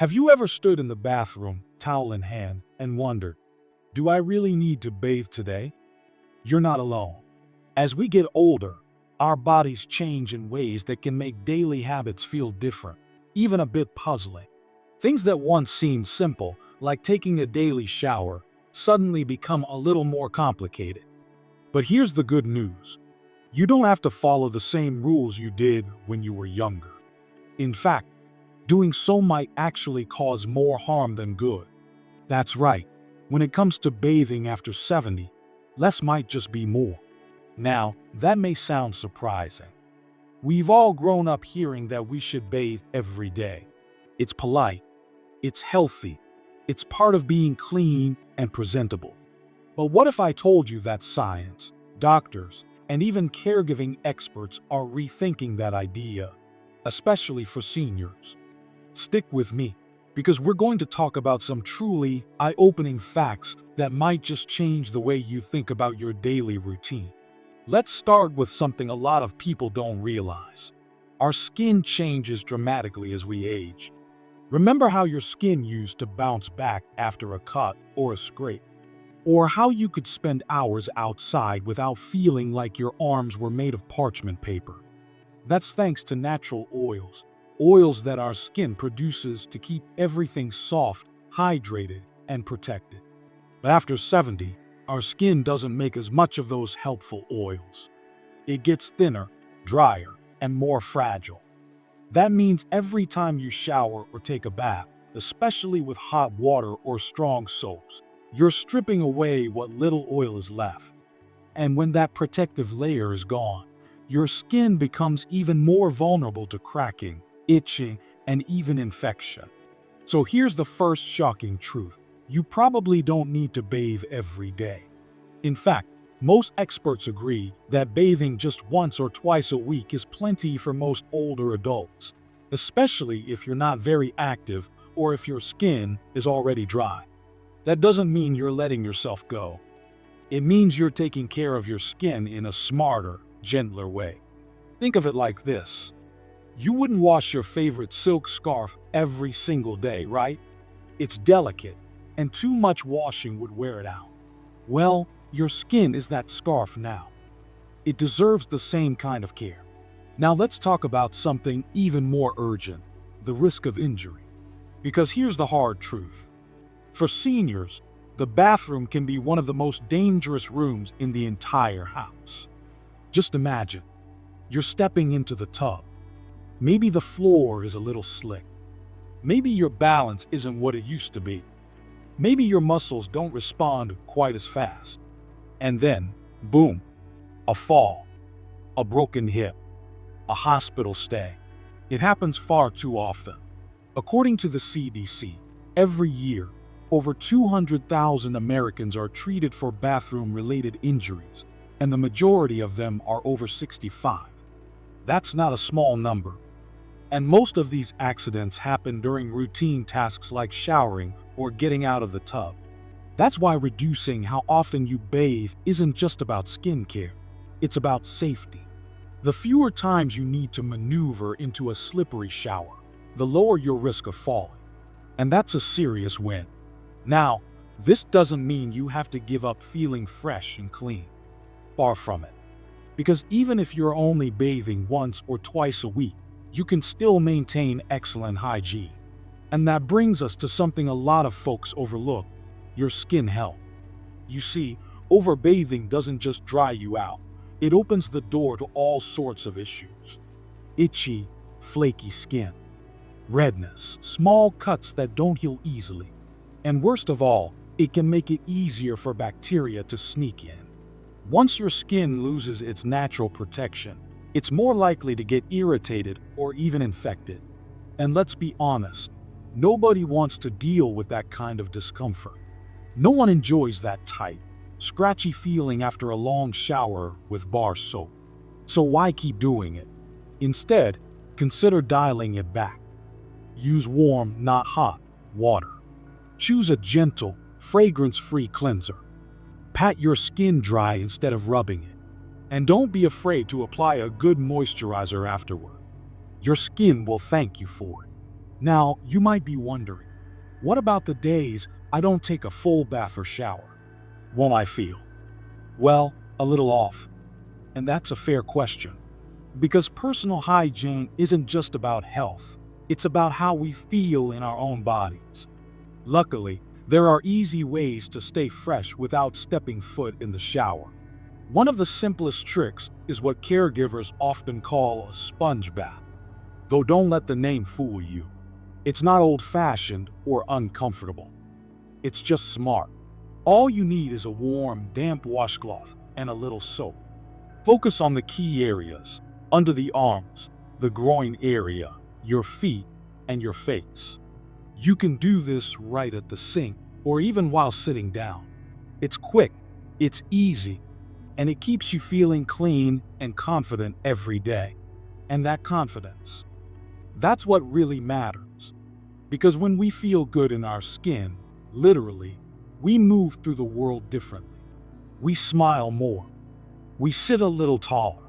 Have you ever stood in the bathroom, towel in hand, and wondered, do I really need to bathe today? You're not alone. As we get older, our bodies change in ways that can make daily habits feel different, even a bit puzzling. Things that once seemed simple, like taking a daily shower, suddenly become a little more complicated. But here's the good news. You don't have to follow the same rules you did when you were younger. In fact, doing so might actually cause more harm than good. That's right. When it comes to bathing after 70, less might just be more. Now, that may sound surprising. We've all grown up hearing that we should bathe every day. It's polite, it's healthy, it's part of being clean and presentable. But what if I told you that science, doctors, and even caregiving experts are rethinking that idea, especially for seniors? Stick with me, because we're going to talk about some truly eye-opening facts that might just change the way you think about your daily routine. Let's start with something a lot of people don't realize. Our skin changes dramatically as we age. Remember how your skin used to bounce back after a cut or a scrape? Or how you could spend hours outside without feeling like your arms were made of parchment paper? That's thanks to natural oils that our skin produces to keep everything soft, hydrated, and protected. But after 70, our skin doesn't make as much of those helpful oils. It gets thinner, drier, and more fragile. That means every time you shower or take a bath, especially with hot water or strong soaps, you're stripping away what little oil is left. And when that protective layer is gone, your skin becomes even more vulnerable to cracking, itching, and even infection. So here's the first shocking truth. You probably don't need to bathe every day. In fact, most experts agree that bathing just once or twice a week is plenty for most older adults, especially if you're not very active or if your skin is already dry. That doesn't mean you're letting yourself go. It means you're taking care of your skin in a smarter, gentler way. Think of it like this. You wouldn't wash your favorite silk scarf every single day, right? It's delicate, and too much washing would wear it out. Well, your skin is that scarf now. It deserves the same kind of care. Now let's talk about something even more urgent, the risk of injury. Because here's the hard truth. For seniors, the bathroom can be one of the most dangerous rooms in the entire house. Just imagine, you're stepping into the tub. Maybe the floor is a little slick. Maybe your balance isn't what it used to be. Maybe your muscles don't respond quite as fast. And then, boom, a fall, a broken hip, a hospital stay. It happens far too often. According to the CDC, every year, over 200,000 Americans are treated for bathroom-related injuries, and the majority of them are over 65. That's not a small number. And most of these accidents happen during routine tasks like showering or getting out of the tub. That's why reducing how often you bathe isn't just about skincare. It's about safety. The fewer times you need to maneuver into a slippery shower, the lower your risk of falling. And that's a serious win. Now, this doesn't mean you have to give up feeling fresh and clean. Far from it. Because even if you're only bathing once or twice a week, you can still maintain excellent hygiene. And that brings us to something a lot of folks overlook, your skin health. You see, overbathing doesn't just dry you out. It opens the door to all sorts of issues. Itchy, flaky skin, redness, small cuts that don't heal easily. And worst of all, it can make it easier for bacteria to sneak in. Once your skin loses its natural protection, it's more likely to get irritated or even infected. And let's be honest, nobody wants to deal with that kind of discomfort. No one enjoys that tight, scratchy feeling after a long shower with bar soap. So why keep doing it? Instead, consider dialing it back. Use warm, not hot, water. Choose a gentle, fragrance-free cleanser. Pat your skin dry instead of rubbing it. And don't be afraid to apply a good moisturizer afterward. Your skin will thank you for it. Now, you might be wondering, what about the days I don't take a full bath or shower? Won't I feel, well, a little off? And that's a fair question. Because personal hygiene isn't just about health, it's about how we feel in our own bodies. Luckily, there are easy ways to stay fresh without stepping foot in the shower. One of the simplest tricks is what caregivers often call a sponge bath. Though don't let the name fool you. It's not old-fashioned or uncomfortable. It's just smart. All you need is a warm, damp washcloth and a little soap. Focus on the key areas: under the arms, the groin area, your feet, and your face. You can do this right at the sink or even while sitting down. It's quick, it's easy, and it keeps you feeling clean and confident every day. And that confidence, that's what really matters. Because when we feel good in our skin, literally, we move through the world differently. We smile more. We sit a little taller.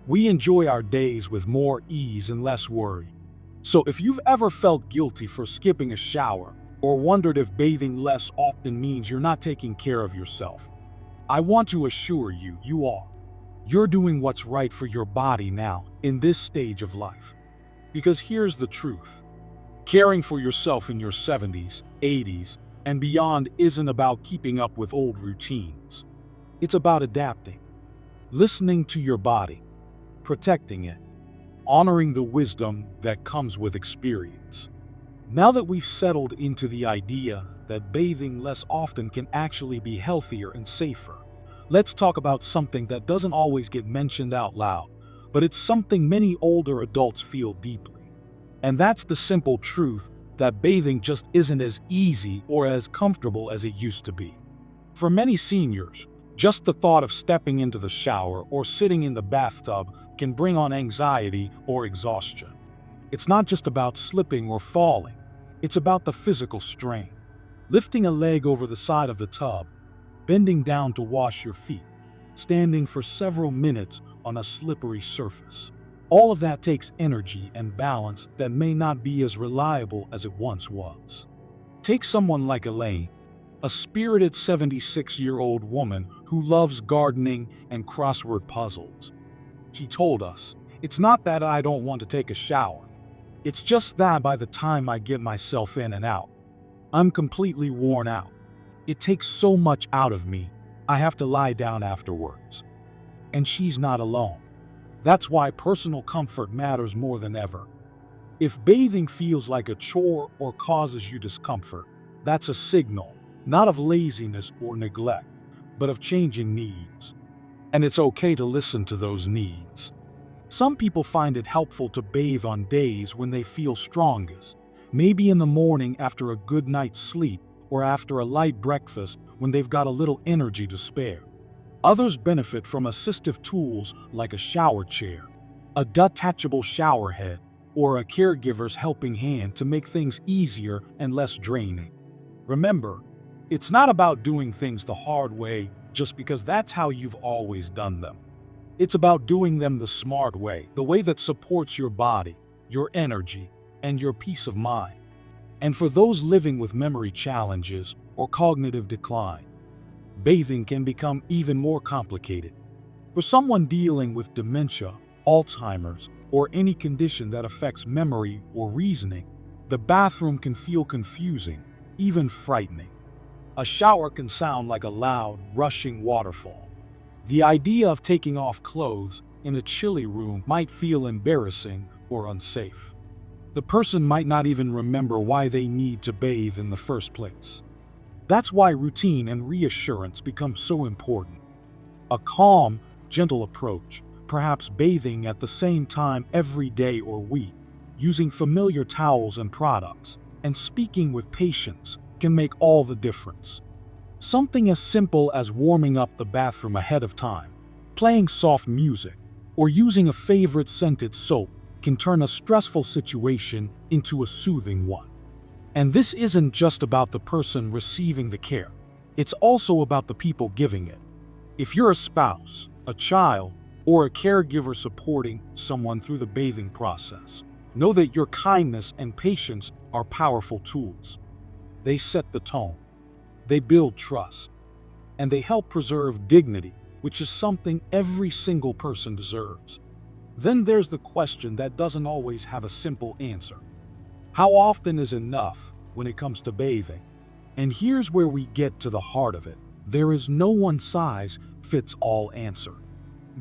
We enjoy our days with more ease and less worry. So if you've ever felt guilty for skipping a shower or wondered if bathing less often means you're not taking care of yourself, I want to assure you, you are. You're doing what's right for your body now, in this stage of life. Because here's the truth. Caring for yourself in your 70s, 80s, and beyond isn't about keeping up with old routines. It's about adapting, listening to your body, protecting it, honoring the wisdom that comes with experience. Now that we've settled into the idea that bathing less often can actually be healthier and safer, let's talk about something that doesn't always get mentioned out loud, but it's something many older adults feel deeply. And that's the simple truth that bathing just isn't as easy or as comfortable as it used to be. For many seniors, just the thought of stepping into the shower or sitting in the bathtub can bring on anxiety or exhaustion. It's not just about slipping or falling, it's about the physical strain. Lifting a leg over the side of the tub, bending down to wash your feet, standing for several minutes on a slippery surface. All of that takes energy and balance that may not be as reliable as it once was. Take someone like Elaine, a spirited 76-year-old woman who loves gardening and crossword puzzles. She told us, "It's not that I don't want to take a shower. It's just that by the time I get myself in and out, I'm completely worn out. It takes so much out of me, I have to lie down afterwards." And she's not alone. That's why personal comfort matters more than ever. If bathing feels like a chore or causes you discomfort, that's a signal, not of laziness or neglect, but of changing needs. And it's okay to listen to those needs. Some people find it helpful to bathe on days when they feel strongest, maybe in the morning after a good night's sleep or after a light breakfast when they've got a little energy to spare. Others benefit from assistive tools like a shower chair, a detachable shower head, or a caregiver's helping hand to make things easier and less draining. Remember, it's not about doing things the hard way just because that's how you've always done them. It's about doing them the smart way, the way that supports your body, your energy, and your peace of mind. And for those living with memory challenges or cognitive decline, bathing can become even more complicated. For someone dealing with dementia, Alzheimer's, or any condition that affects memory or reasoning, the bathroom can feel confusing, even frightening. A shower can sound like a loud, rushing waterfall. The idea of taking off clothes in a chilly room might feel embarrassing or unsafe. The person might not even remember why they need to bathe in the first place. That's why routine and reassurance become so important. A calm, gentle approach, perhaps bathing at the same time every day or week, using familiar towels and products, and speaking with patience can make all the difference. Something as simple as warming up the bathroom ahead of time, playing soft music, or using a favorite scented soap can turn a stressful situation into a soothing one. And this isn't just about the person receiving the care. It's also about the people giving it. If you're a spouse, a child, or a caregiver supporting someone through the bathing process, Know that your kindness and patience are powerful tools. They set the tone, they build trust, and they help preserve dignity, which is something every single person deserves. Then there's the question that doesn't always have a simple answer. How often is enough when it comes to bathing? And here's where we get to the heart of it. There is no one size fits all answer.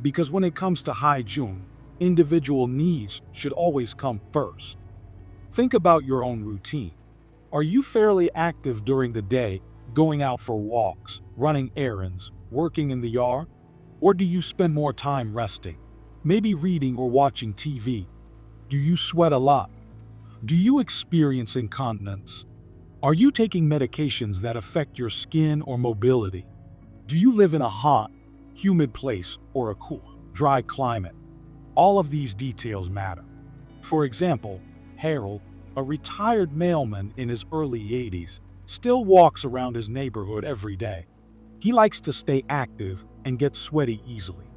Because when it comes to hygiene, individual needs should always come first. Think about your own routine. Are you fairly active during the day, going out for walks, running errands, working in the yard? Or do you spend more time resting, maybe reading or watching TV? Do you sweat a lot? Do you experience incontinence? Are you taking medications that affect your skin or mobility? Do you live in a hot, humid place or a cool, dry climate? All of these details matter. For example, Harold, a retired mailman in his early 80s, still walks around his neighborhood every day. He likes to stay active and get sweaty easily.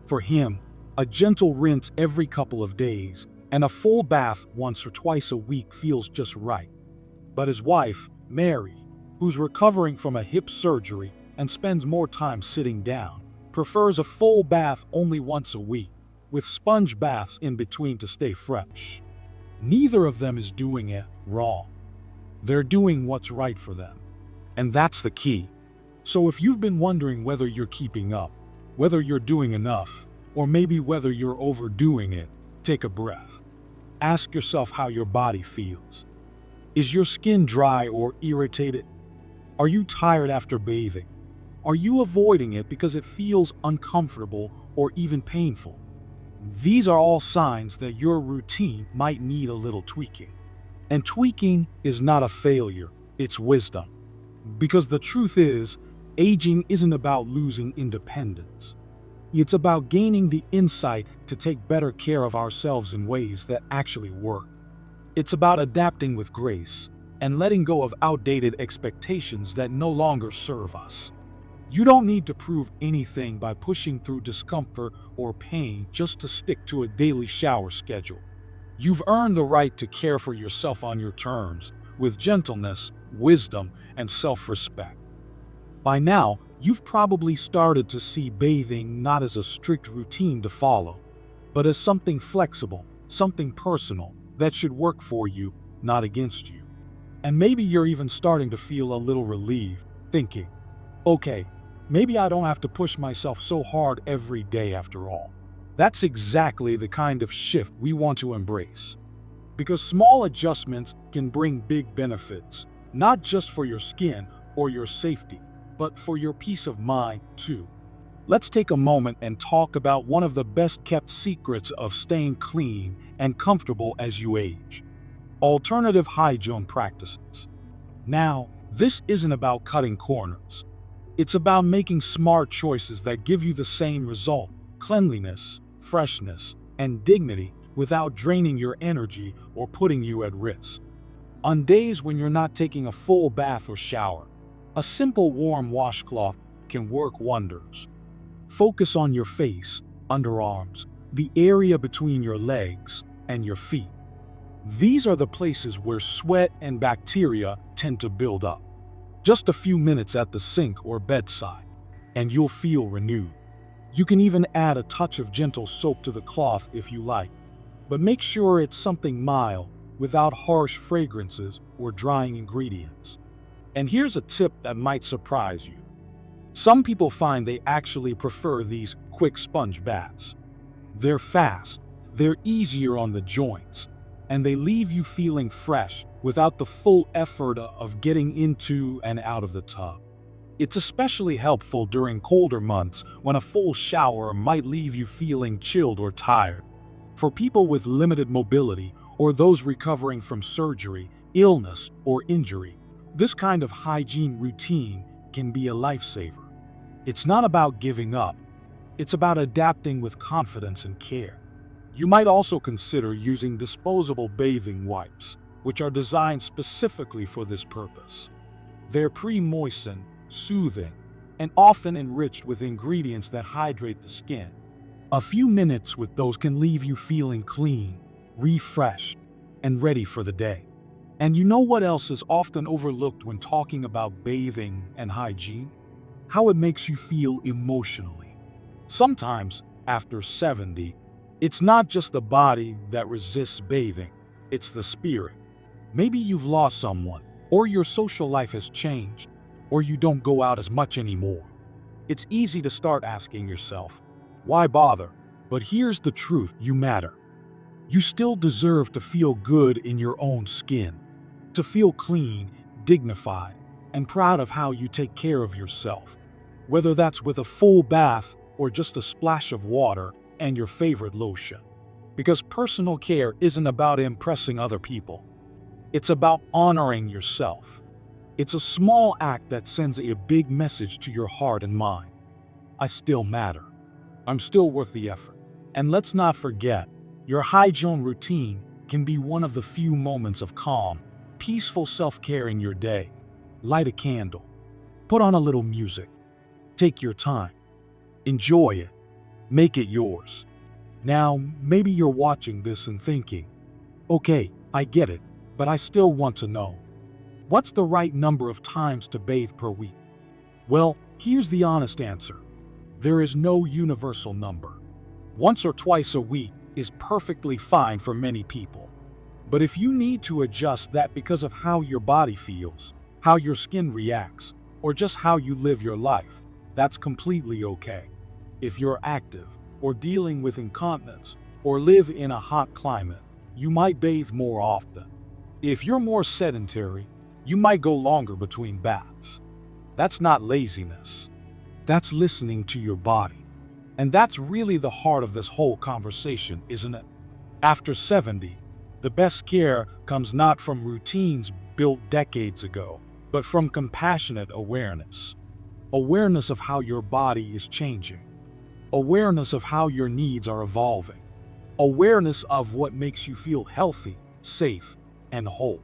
For him, a gentle rinse every couple of days and a full bath once or twice a week feels just right. But his wife, Mary, who's recovering from a hip surgery and spends more time sitting down, prefers a full bath only once a week, with sponge baths in between to stay fresh. Neither of them is doing it wrong. They're doing what's right for them. And that's the key. So if you've been wondering whether you're keeping up, whether you're doing enough, or maybe whether you're overdoing it, take a breath. Ask yourself how your body feels. Is your skin dry or irritated? Are you tired after bathing? Are you avoiding it because it feels uncomfortable or even painful? These are all signs that your routine might need a little tweaking. And tweaking is not a failure, it's wisdom. Because the truth is, aging isn't about losing independence. It's about gaining the insight to take better care of ourselves in ways that actually work. It's about adapting with grace and letting go of outdated expectations that no longer serve us. You don't need to prove anything by pushing through discomfort or pain just to stick to a daily shower schedule. You've earned the right to care for yourself on your terms, with gentleness, wisdom, and self-respect. By now, you've probably started to see bathing not as a strict routine to follow, but as something flexible, something personal that should work for you, not against you. And maybe you're even starting to feel a little relieved, thinking, okay, maybe I don't have to push myself so hard every day after all. That's exactly the kind of shift we want to embrace. Because small adjustments can bring big benefits, not just for your skin or your safety, but for your peace of mind too. Let's take a moment and talk about one of the best kept secrets of staying clean and comfortable as you age: alternative hygiene practices. Now, this isn't about cutting corners. It's about making smart choices that give you the same result: cleanliness, freshness, and dignity without draining your energy or putting you at risk. On days when you're not taking a full bath or shower, a simple warm washcloth can work wonders. Focus on your face, underarms, the area between your legs, and your feet. These are the places where sweat and bacteria tend to build up. Just a few minutes at the sink or bedside, and you'll feel renewed. You can even add a touch of gentle soap to the cloth if you like, but make sure it's something mild, without harsh fragrances or drying ingredients. And here's a tip that might surprise you. Some people find they actually prefer these quick sponge baths. They're fast, they're easier on the joints, and they leave you feeling fresh without the full effort of getting into and out of the tub. It's especially helpful during colder months when a full shower might leave you feeling chilled or tired. For people with limited mobility or those recovering from surgery, illness, or injury, this kind of hygiene routine can be a lifesaver. It's not about giving up. It's about adapting with confidence and care. You might also consider using disposable bathing wipes, which are designed specifically for this purpose. They're pre-moistened, soothing, and often enriched with ingredients that hydrate the skin. A few minutes with those can leave you feeling clean, refreshed, and ready for the day. And you know what else is often overlooked when talking about bathing and hygiene? How it makes you feel emotionally. Sometimes, after 70, it's not just the body that resists bathing, it's the spirit. Maybe you've lost someone, or your social life has changed, or you don't go out as much anymore. It's easy to start asking yourself, why bother? But here's the truth: you matter. You still deserve to feel good in your own skin, to feel clean, dignified, and proud of how you take care of yourself. Whether that's with a full bath or just a splash of water and your favorite lotion. Because personal care isn't about impressing other people. It's about honoring yourself. It's a small act that sends a big message to your heart and mind. I still matter. I'm still worth the effort. And let's not forget, your hygiene routine can be one of the few moments of calm, peaceful self-care in your day. Light a candle. Put on a little music. Take your time. Enjoy it. Make it yours. Now, maybe you're watching this and thinking, okay, I get it, but I still want to know. What's the right number of times to bathe per week? Well, here's the honest answer. There is no universal number. Once or twice a week is perfectly fine for many people. But if you need to adjust that because of how your body feels, how your skin reacts, or just how you live your life, that's completely okay. If you're active, or dealing with incontinence, or live in a hot climate, you might bathe more often. If you're more sedentary, you might go longer between baths. That's not laziness. That's listening to your body. And that's really the heart of this whole conversation, isn't it? After 70, the best care comes not from routines built decades ago, but from compassionate awareness. Awareness of how your body is changing. Awareness of how your needs are evolving. Awareness of what makes you feel healthy, safe, and whole.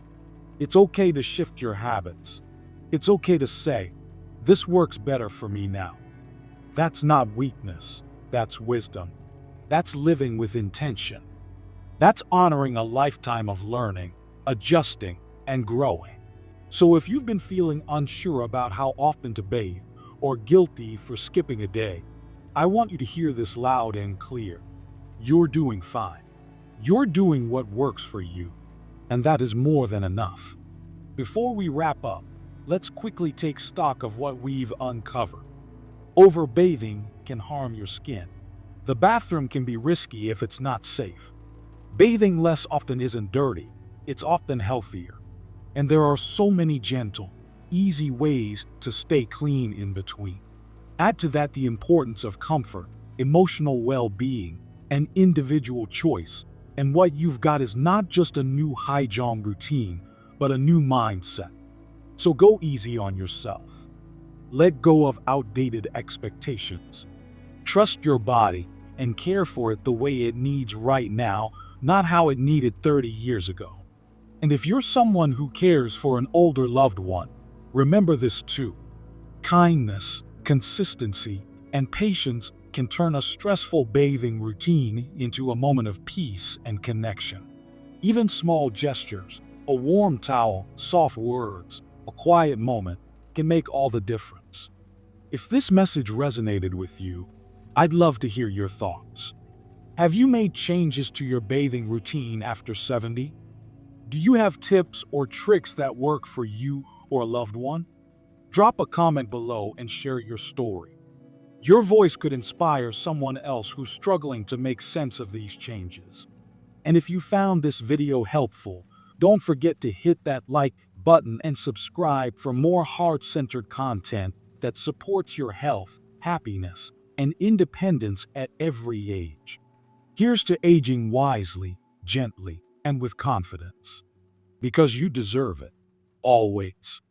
It's okay to shift your habits. It's okay to say, this works better for me now. That's not weakness. That's wisdom. That's living with intention. That's honoring a lifetime of learning, adjusting, and growing. So if you've been feeling unsure about how often to bathe, or guilty for skipping a day, I want you to hear this loud and clear. You're doing fine. You're doing what works for you, and that is more than enough. Before we wrap up, let's quickly take stock of what we've uncovered. Overbathing can harm your skin. The bathroom can be risky if it's not safe. Bathing less often isn't dirty, it's often healthier. And there are so many gentle, easy ways to stay clean in between. Add to that the importance of comfort, emotional well-being, and individual choice, and what you've got is not just a new hygiene routine, but a new mindset. So go easy on yourself. Let go of outdated expectations. Trust your body and care for it the way it needs right now, not how it needed 30 years ago. And if you're someone who cares for an older loved one, remember this too. Kindness, consistency, and patience can turn a stressful bathing routine into a moment of peace and connection. Even small gestures, a warm towel, soft words, a quiet moment, can make all the difference. If this message resonated with you, I'd love to hear your thoughts. Have you made changes to your bathing routine after 70? Do you have tips or tricks that work for you or a loved one? Drop a comment below and share your story. Your voice could inspire someone else who's struggling to make sense of these changes. And if you found this video helpful, don't forget to hit that like button and subscribe for more heart-centered content that supports your health, happiness, and independence at every age. Here's to aging wisely, gently, and with confidence. Because you deserve it. Always.